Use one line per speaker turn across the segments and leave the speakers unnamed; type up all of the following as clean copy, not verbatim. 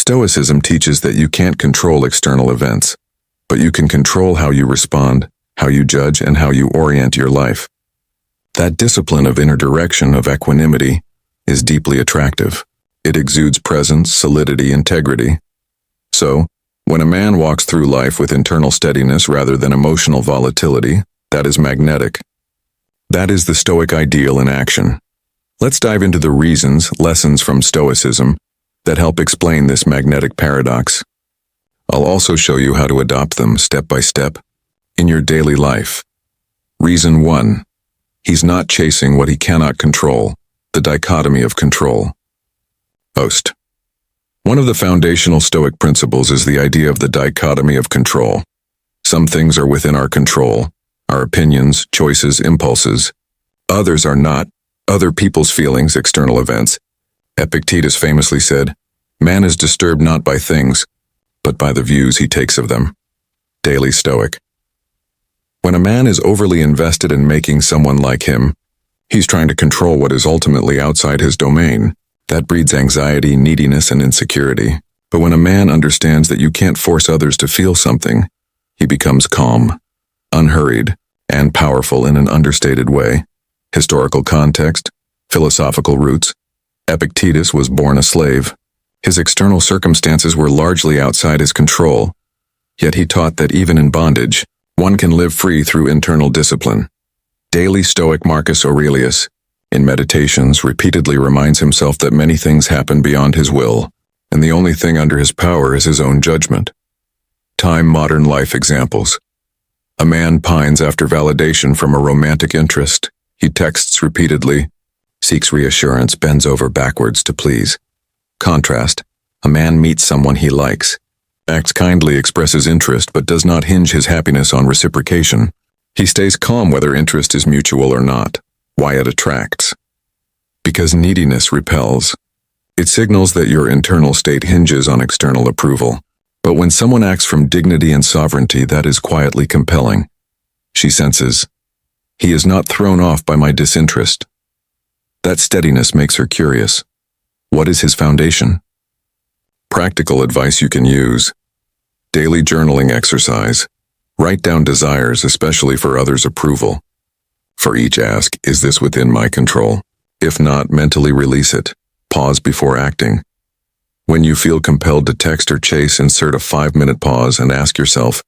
Stoicism teaches that you can't control external events, but you can control how you respond, how you judge, and how you orient your life. That discipline of inner direction, of equanimity, is deeply attractive. It exudes presence, solidity, integrity. So, when a man walks through life with internal steadiness rather than emotional volatility, that is magnetic. That is the Stoic ideal in action. Let's dive into the lessons from Stoicism, that help explain this magnetic paradox. I'll also show you how to adopt them step by step in your daily life. Reason 1. He's not chasing what he cannot control, the dichotomy of control. Host. One of the foundational Stoic principles is the idea of the dichotomy of control. Some things are within our control, our opinions, choices, impulses. Others are not, other people's feelings, external events. Epictetus famously said, "Man is disturbed not by things, but by the views he takes of them." Daily Stoic. When a man is overly invested in making someone like him, he's trying to control what is ultimately outside his domain. That breeds anxiety, neediness, and insecurity. But when a man understands that you can't force others to feel something, he becomes calm, unhurried, and powerful in an understated way. Historical context, philosophical roots. Epictetus was born a slave. His external circumstances were largely outside his control, yet he taught that even in bondage, one can live free through internal discipline. Daily Stoic Marcus Aurelius, in Meditations, repeatedly reminds himself that many things happen beyond his will, and the only thing under his power is his own judgment. Time modern life examples. A man pines after validation from a romantic interest. He texts repeatedly, seeks reassurance, bends over backwards to please. Contrast. A man meets someone he likes, acts kindly, expresses interest, but does not hinge his happiness on reciprocation. He stays calm whether interest is mutual or not. Why it attracts. Because neediness repels. It signals that your internal state hinges on external approval. But when someone acts from dignity and sovereignty, that is quietly compelling. She senses, he is not thrown off by my disinterest. That steadiness makes her curious. What is his foundation? Practical advice you can use. Daily journaling exercise. Write down desires, especially for others' approval. For each ask, is this within my control? If not, mentally release it. Pause before acting. When you feel compelled to text or chase, insert a 5-minute pause and ask yourself,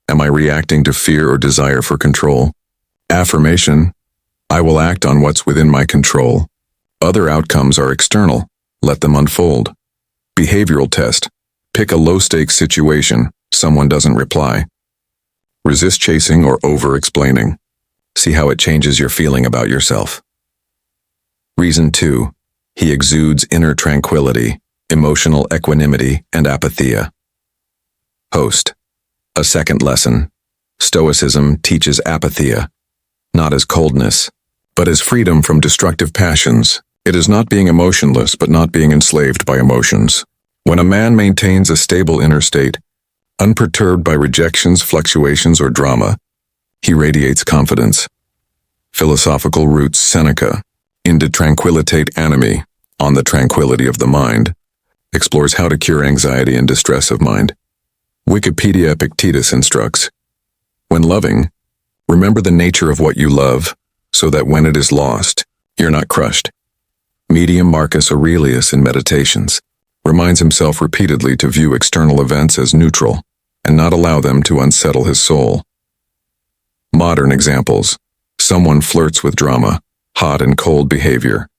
am I reacting to fear or desire for control? Affirmation. I will act on what's within my control. Other outcomes are external. Let them unfold. Behavioral test. Pick a low-stakes situation. Someone doesn't reply. Resist chasing or over-explaining. See how it changes your feeling about yourself. Reason 2. He exudes inner tranquility, emotional equanimity, and apatheia. Host. A second lesson. Stoicism teaches apatheia, not as coldness, but as freedom from destructive passions. It is not being emotionless, but not being enslaved by emotions. When a man maintains a stable inner state, unperturbed by rejections, fluctuations, or drama, he radiates confidence. Philosophical roots. Seneca, in De Tranquilitate Animi, on the tranquility of the mind, explores how to cure anxiety and distress of mind. Wikipedia. Epictetus instructs, when loving, remember the nature of what you love, so that when it is lost, you're not crushed. Medium. Marcus Aurelius, in Meditations, reminds himself repeatedly to view external events as neutral and not allow them to unsettle his soul. Modern examples. Someone flirts with drama, hot and cold behavior.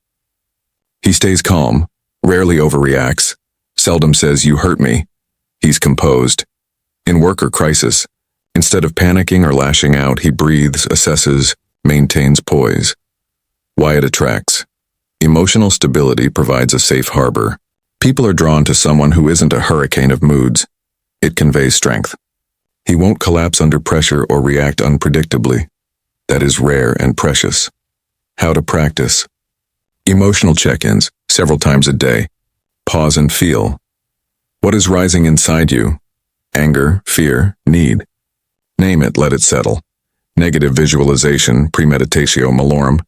He stays calm, rarely overreacts, seldom says you hurt me. He's composed. In work or crisis, instead of panicking or lashing out, he breathes, assesses, maintains poise. Why it attracts. Emotional stability provides a safe harbor. People are drawn to someone who isn't a hurricane of moods. It conveys strength. He won't collapse under pressure or react unpredictably. That is rare and precious. How to practice. Emotional check-ins, several times a day. Pause and feel. What is rising inside you? Anger, fear, need. Name it, let it settle. Negative visualization, premeditatio malorum.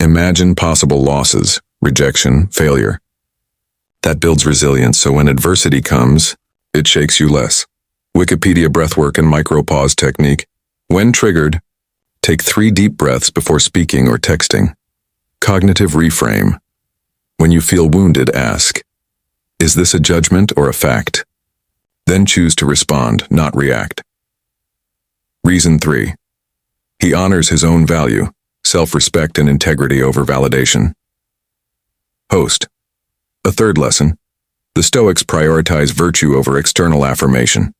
Imagine possible losses, rejection, failure. That builds resilience, so when adversity comes, it shakes you less. Wikipedia breathwork and micro-pause technique. When triggered, take 3 deep breaths before speaking or texting. Cognitive reframe. When you feel wounded, ask, is this a judgment or a fact? Then choose to respond, not react. Reason 3. He honors his own value, self-respect and integrity over validation. Host. A third lesson. The Stoics prioritize virtue over external affirmation.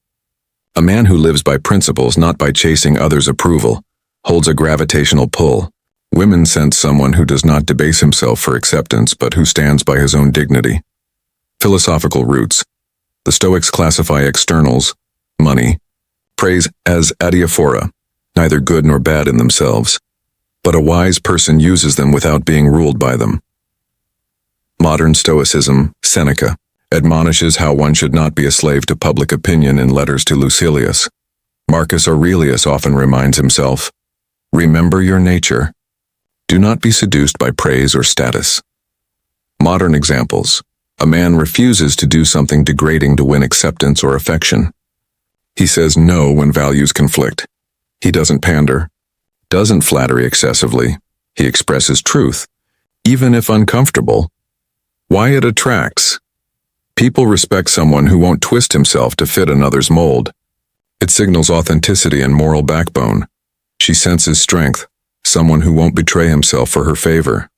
A man who lives by principles, not by chasing others' approval, holds a gravitational pull. Women sense someone who does not debase himself for acceptance, but who stands by his own dignity. Philosophical roots. The Stoics classify externals, money, praise, as adiaphora, neither good nor bad in themselves, but a wise person uses them without being ruled by them. Modern Stoicism, Seneca, admonishes how one should not be a slave to public opinion in letters to Lucilius. Marcus Aurelius often reminds himself, remember your nature. Do not be seduced by praise or status. Modern examples. A man refuses to do something degrading to win acceptance or affection. He says no when values conflict. He doesn't pander, doesn't flatter excessively. He expresses truth, even if uncomfortable. Why it attracts. People respect someone who won't twist himself to fit another's mold. It signals authenticity and moral backbone. She senses strength, someone who won't betray himself for her favor.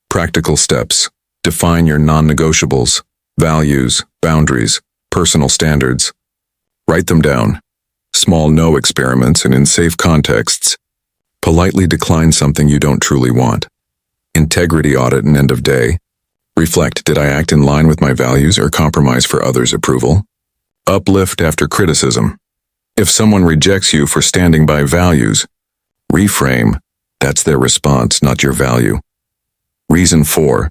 Practical steps. Define your non-negotiables, values, boundaries, personal standards. Write them down. Small no experiments and in safe contexts. Politely decline something you don't truly want. Integrity audit and end of day. Reflect, did I act in line with my values or compromise for others' approval? Uplift after criticism. If someone rejects you for standing by values, reframe, that's their response, not your value. Reason 4.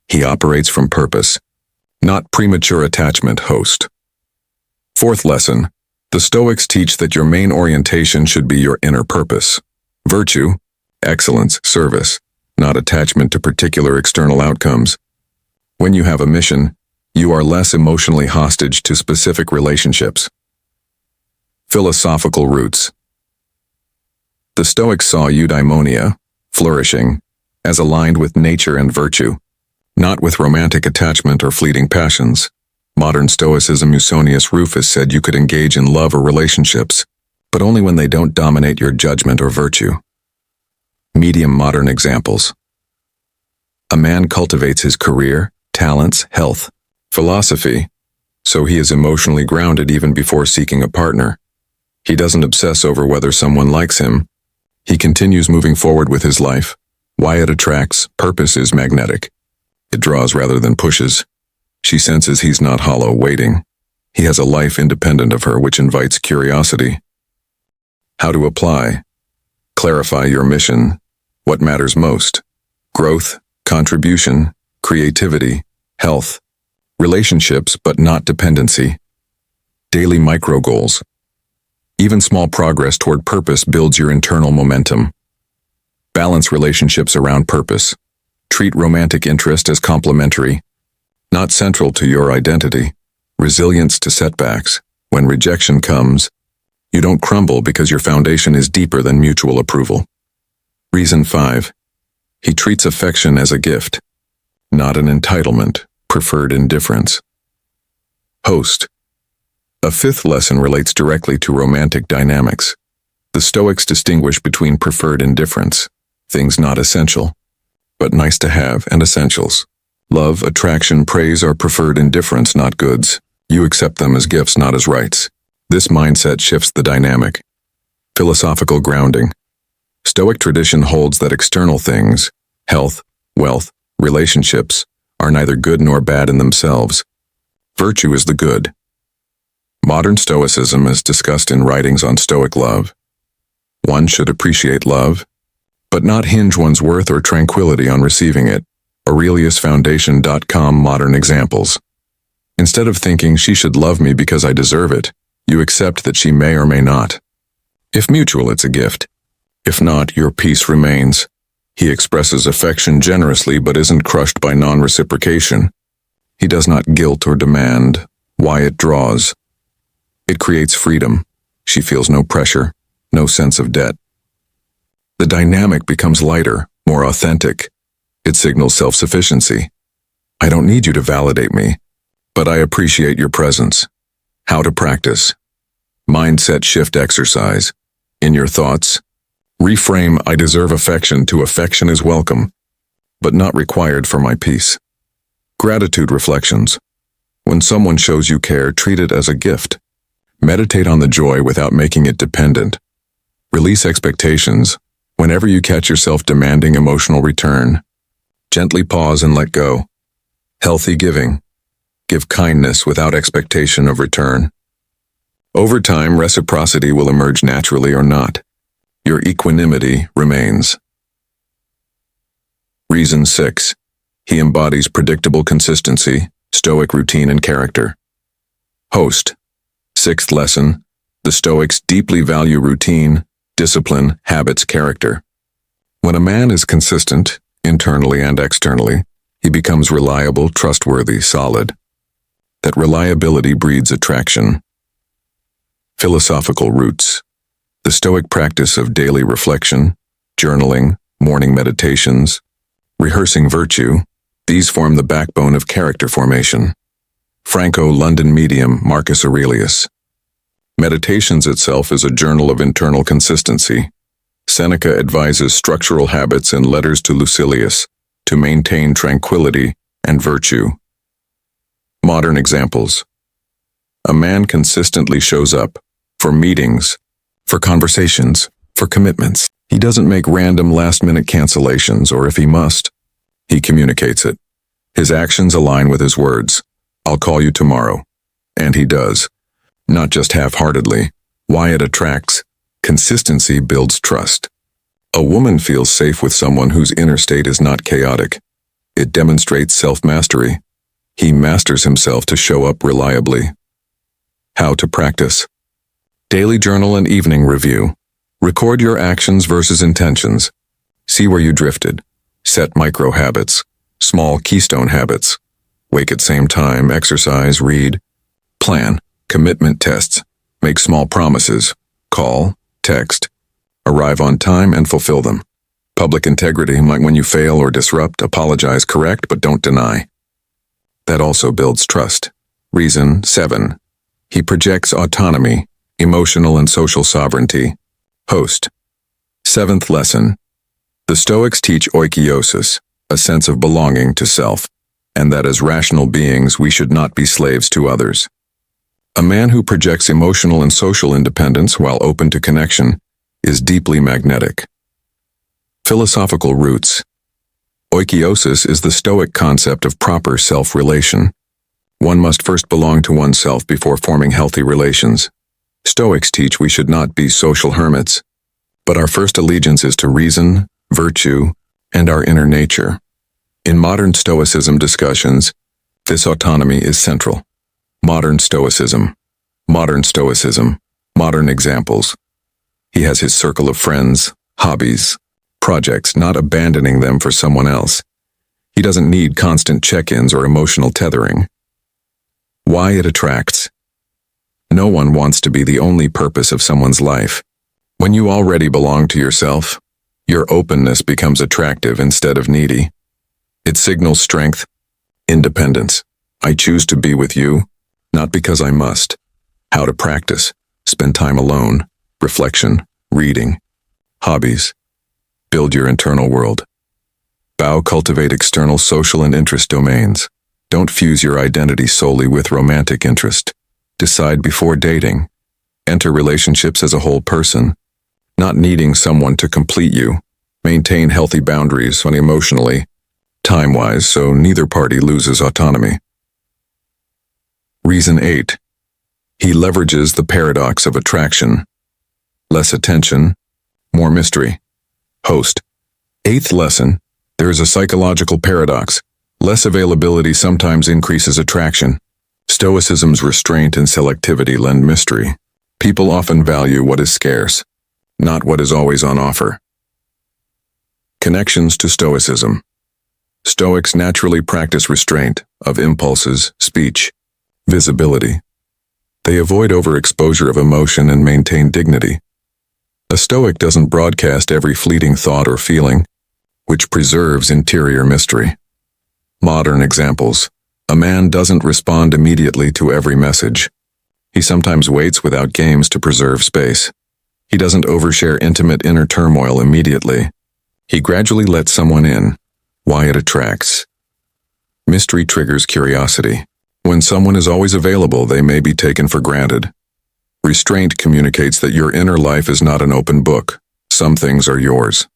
He operates from purpose, not premature attachment. Host. Fourth lesson. The Stoics teach that your main orientation should be your inner purpose. Virtue, excellence, service, not attachment to particular external outcomes. When you have a mission, you are less emotionally hostage to specific relationships. Philosophical roots. The Stoics saw eudaimonia, flourishing, as aligned with nature and virtue, not with romantic attachment or fleeting passions. Modern Stoicism Musonius Rufus said you could engage in love or relationships, but only when they don't dominate your judgment or virtue. Medium modern examples. A man cultivates his career, talents, health, philosophy, so he is emotionally grounded even before seeking a partner. He doesn't obsess over whether someone likes him. He continues moving forward with his life. Why it attracts, purpose is magnetic. It draws rather than pushes. She senses he's not hollow, waiting. He has a life independent of her, which invites curiosity. How to apply. Clarify your mission. What matters most? Growth, contribution, creativity, health, relationships, but not dependency. Daily micro goals. Even small progress toward purpose builds your internal momentum. Balance relationships around purpose. Treat romantic interest as complementary, not central to your identity. Resilience to setbacks. When rejection comes, you don't crumble because your foundation is deeper than mutual approval. Reason 5. He treats affection as a gift, not an entitlement. Preferred indifference. Host. A fifth lesson relates directly to romantic dynamics. The Stoics distinguish between preferred indifference, things not essential, but nice to have, and essentials. Love, attraction, praise are preferred indifference, not goods. You accept them as gifts, not as rights. This mindset shifts the dynamic. Philosophical grounding. Stoic tradition holds that external things, health, wealth, relationships, are neither good nor bad in themselves. Virtue is the good. Modern Stoicism is discussed in writings on Stoic love. One should appreciate love, but not hinge one's worth or tranquility on receiving it. AureliusFoundation.com. Modern examples. Instead of thinking she should love me because I deserve it, you accept that she may or may not. If mutual, it's a gift. If not, your peace remains. He expresses affection generously but isn't crushed by non-reciprocation. He does not guilt or demand. Why it draws. It creates freedom. She feels no pressure, no sense of debt. The dynamic becomes lighter, more authentic. It signals self-sufficiency. I don't need you to validate me, but I appreciate your presence. How to practice. Mindset shift exercise. In your thoughts, reframe I deserve affection to affection is welcome, but not required for my peace. Gratitude reflections. When someone shows you care, treat it as a gift. Meditate on the joy without making it dependent. Release expectations. Whenever you catch yourself demanding emotional return, gently pause and let go. Healthy giving. Give kindness without expectation of return. Over time, reciprocity will emerge naturally or not. Your equanimity remains. Reason 6. He embodies predictable consistency, Stoic routine and character. Host. 6th lesson. The Stoics deeply value routine, discipline, habits, character. When a man is consistent, internally and externally, he becomes reliable, trustworthy, solid. That reliability breeds attraction. Philosophical roots. The Stoic practice of daily reflection, journaling, morning meditations, rehearsing virtue, these form the backbone of character formation. Franco-London medium Marcus Aurelius. Meditations itself is a journal of internal consistency. Seneca advises structural habits in Letters to Lucilius to maintain tranquility and virtue. Modern examples. A man consistently shows up for meetings, for conversations, for commitments. He doesn't make random last-minute cancellations, or if he must, he communicates it. His actions align with his words. I'll call you tomorrow. And he does. Not just half-heartedly. Why it attracts. Consistency builds trust. A woman feels safe with someone whose inner state is not chaotic. It demonstrates self-mastery. He masters himself to show up reliably. How to practice. Daily journal and evening review. Record your actions versus intentions. See where you drifted. Set micro habits. Small keystone habits. Wake at same time, exercise, read. Plan. Commitment tests. Make small promises. Call, text. Arrive on time and fulfill them. Public integrity, like when you fail or disrupt, apologize, correct, but don't deny. That also builds trust. Reason 7. He projects autonomy, emotional and social sovereignty. Host. 7th lesson. The Stoics teach oikiosis, a sense of belonging to self, and that as rational beings we should not be slaves to others. A man who projects emotional and social independence while open to connection is deeply magnetic. Philosophical roots. Oikiosis is the Stoic concept of proper self-relation. One must first belong to oneself before forming healthy relations. Stoics teach we should not be social hermits, but our first allegiance is to reason, virtue, and our inner nature. In modern Stoicism discussions, this autonomy is central. Modern Stoicism. Modern Stoicism. Modern examples. He has his circle of friends, hobbies, projects, not abandoning them for someone else. He doesn't need constant check-ins or emotional tethering. Why it attracts. No one wants to be the only purpose of someone's life. When you already belong to yourself, your openness becomes attractive instead of needy. It signals strength, independence. I choose to be with you, not because I must. How to practice. Spend time alone. Reflection. Reading. Hobbies. Build your internal world. Vow cultivate external social and interest domains. Don't fuse your identity solely with romantic interest. Decide before dating. Enter relationships as a whole person, not needing someone to complete you. Maintain healthy boundaries emotionally, time-wise, so neither party loses autonomy. Reason 8. He leverages the paradox of attraction. Less attention, more mystery. Host. 8th lesson. There is a psychological paradox. Less availability sometimes increases attraction. Stoicism's restraint and selectivity lend mystery. People often value what is scarce, not what is always on offer. Connections to Stoicism. Stoics naturally practice restraint of impulses, speech, visibility. They avoid overexposure of emotion and maintain dignity. A Stoic doesn't broadcast every fleeting thought or feeling, which preserves interior mystery. Modern examples. A man doesn't respond immediately to every message. He sometimes waits without games to preserve space. He doesn't overshare intimate inner turmoil immediately. He gradually lets someone in. Why it attracts. Mystery triggers curiosity. When someone is always available, they may be taken for granted. Restraint communicates that your inner life is not an open book. Some things are yours.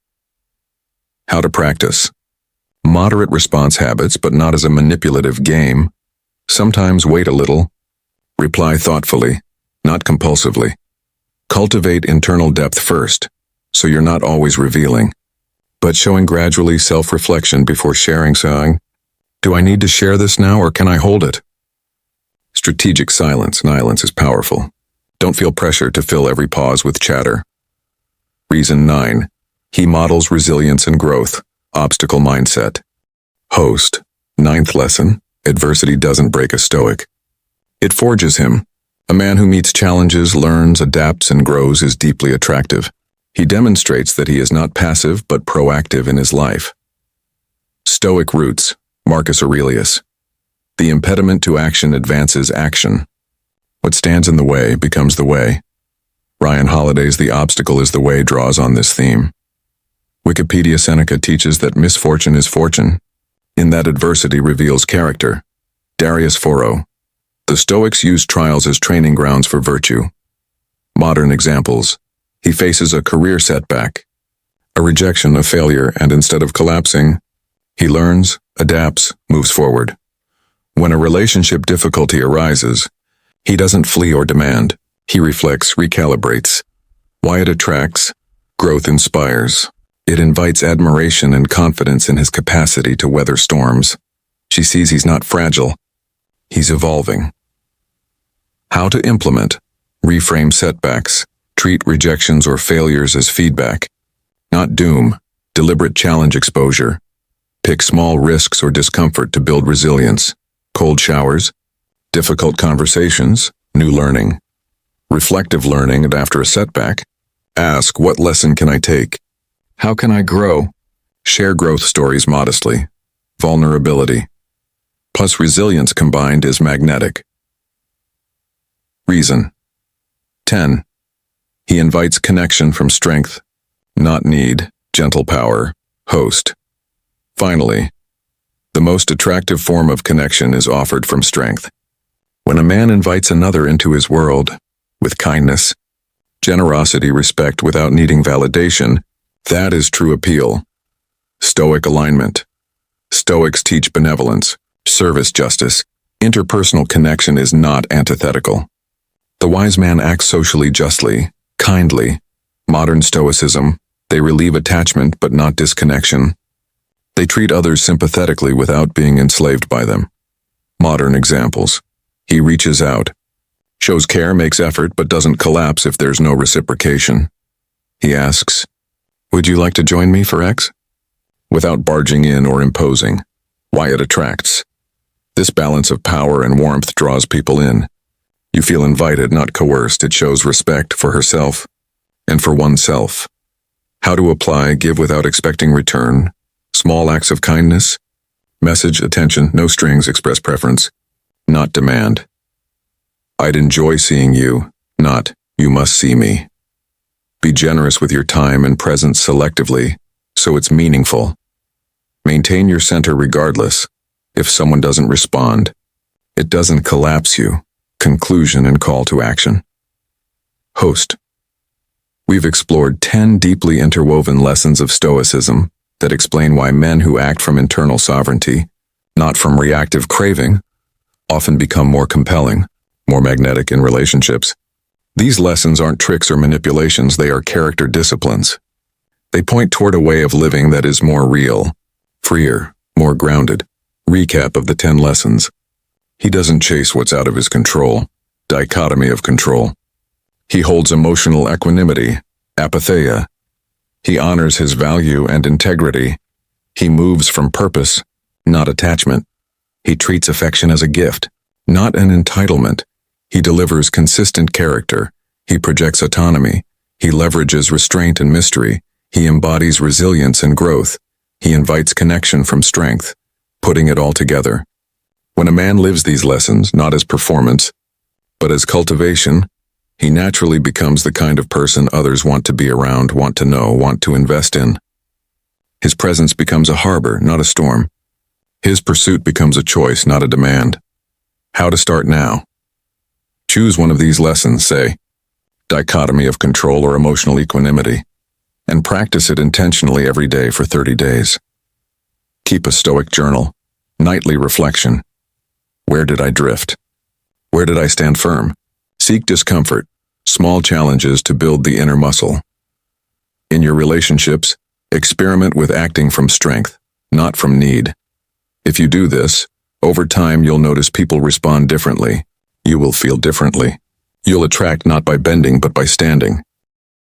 How to practice. Moderate response habits, but not as a manipulative game. Sometimes wait a little. Reply thoughtfully, not compulsively. Cultivate internal depth first, so you're not always revealing, but showing gradually self-reflection before sharing, saying, "Do I need to share this now or can I hold it?" Strategic silence is powerful. Don't feel pressure to fill every pause with chatter. Reason 9. He models resilience and growth. Obstacle mindset. Host. 9th lesson. Adversity doesn't break a Stoic. It forges him. A man who meets challenges, learns, adapts, and grows is deeply attractive. He demonstrates that he is not passive but proactive in his life. Stoic roots. Marcus Aurelius. The impediment to action advances action. What stands in the way becomes the way. Ryan Holiday's The Obstacle is the Way draws on this theme. Wikipedia Seneca teaches that misfortune is fortune. In that adversity reveals character. Darius Foro. The Stoics use trials as training grounds for virtue. Modern examples. He faces a career setback, a rejection, a failure, and instead of collapsing, he learns, adapts, moves forward. When a relationship difficulty arises, he doesn't flee or demand. He reflects, recalibrates. Why it attracts. Growth inspires. It invites admiration and confidence in his capacity to weather storms. She sees he's not fragile. He's evolving. How to implement. Reframe setbacks. Treat rejections or failures as feedback. Not doom. Deliberate challenge exposure. Pick small risks or discomfort to build resilience. Cold showers. Difficult conversations. New learning. Reflective learning, and after a setback, ask, what lesson can I take? How can I grow? Share growth stories modestly. Vulnerability. Plus resilience combined is magnetic. Reason. 10. He invites connection from strength, not need, gentle power, host. Finally, the most attractive form of connection is offered from strength. When a man invites another into his world, with kindness, generosity, respect without needing validation, that is true appeal. Stoic alignment. Stoics teach benevolence, service, justice. Interpersonal connection is not antithetical. The wise man acts socially justly, kindly. Modern Stoicism, they relieve attachment but not disconnection. They treat others sympathetically without being enslaved by them. Modern examples. He reaches out. Shows care, makes effort, but doesn't collapse if there's no reciprocation. He asks, "Would you like to join me for X?" Without barging in or imposing. Why it attracts. This balance of power and warmth draws people in. You feel invited, not coerced. It shows respect for herself and for oneself. How to apply, give without expecting return. Small acts of kindness. Message, attention, no strings, express preference, not demand. I'd enjoy seeing you, not, you must see me. Be generous with your time and presence selectively, so it's meaningful. Maintain your center regardless. If someone doesn't respond, it doesn't collapse you. Conclusion and call to action. Host. We've explored 10 deeply interwoven lessons of Stoicism that explain why men who act from internal sovereignty, not from reactive craving, often become more compelling, more magnetic in relationships. These lessons aren't tricks or manipulations, they are character disciplines. They point toward a way of living that is more real, freer, more grounded. Recap of the 10 lessons. He doesn't chase what's out of his control. Dichotomy of control. He holds emotional equanimity, apatheia. He honors his value and integrity. He moves from purpose, not attachment. He treats affection as a gift, not an entitlement. He delivers consistent character. He projects autonomy. He leverages restraint and mystery. He embodies resilience and growth. He invites connection from strength, putting it all together. When a man lives these lessons, not as performance, but as cultivation, he naturally becomes the kind of person others want to be around, want to know, want to invest in. His presence becomes a harbor, not a storm. His pursuit becomes a choice, not a demand. How to start now? Choose one of these lessons, say, dichotomy of control or emotional equanimity, and practice it intentionally every day for 30 days. Keep a Stoic journal, nightly reflection. Where did I drift? Where did I stand firm? Seek discomfort, small challenges to build the inner muscle. In your relationships, experiment with acting from strength, not from need. If you do this, over time you'll notice people respond differently. You will feel differently. You'll attract not by bending but by standing.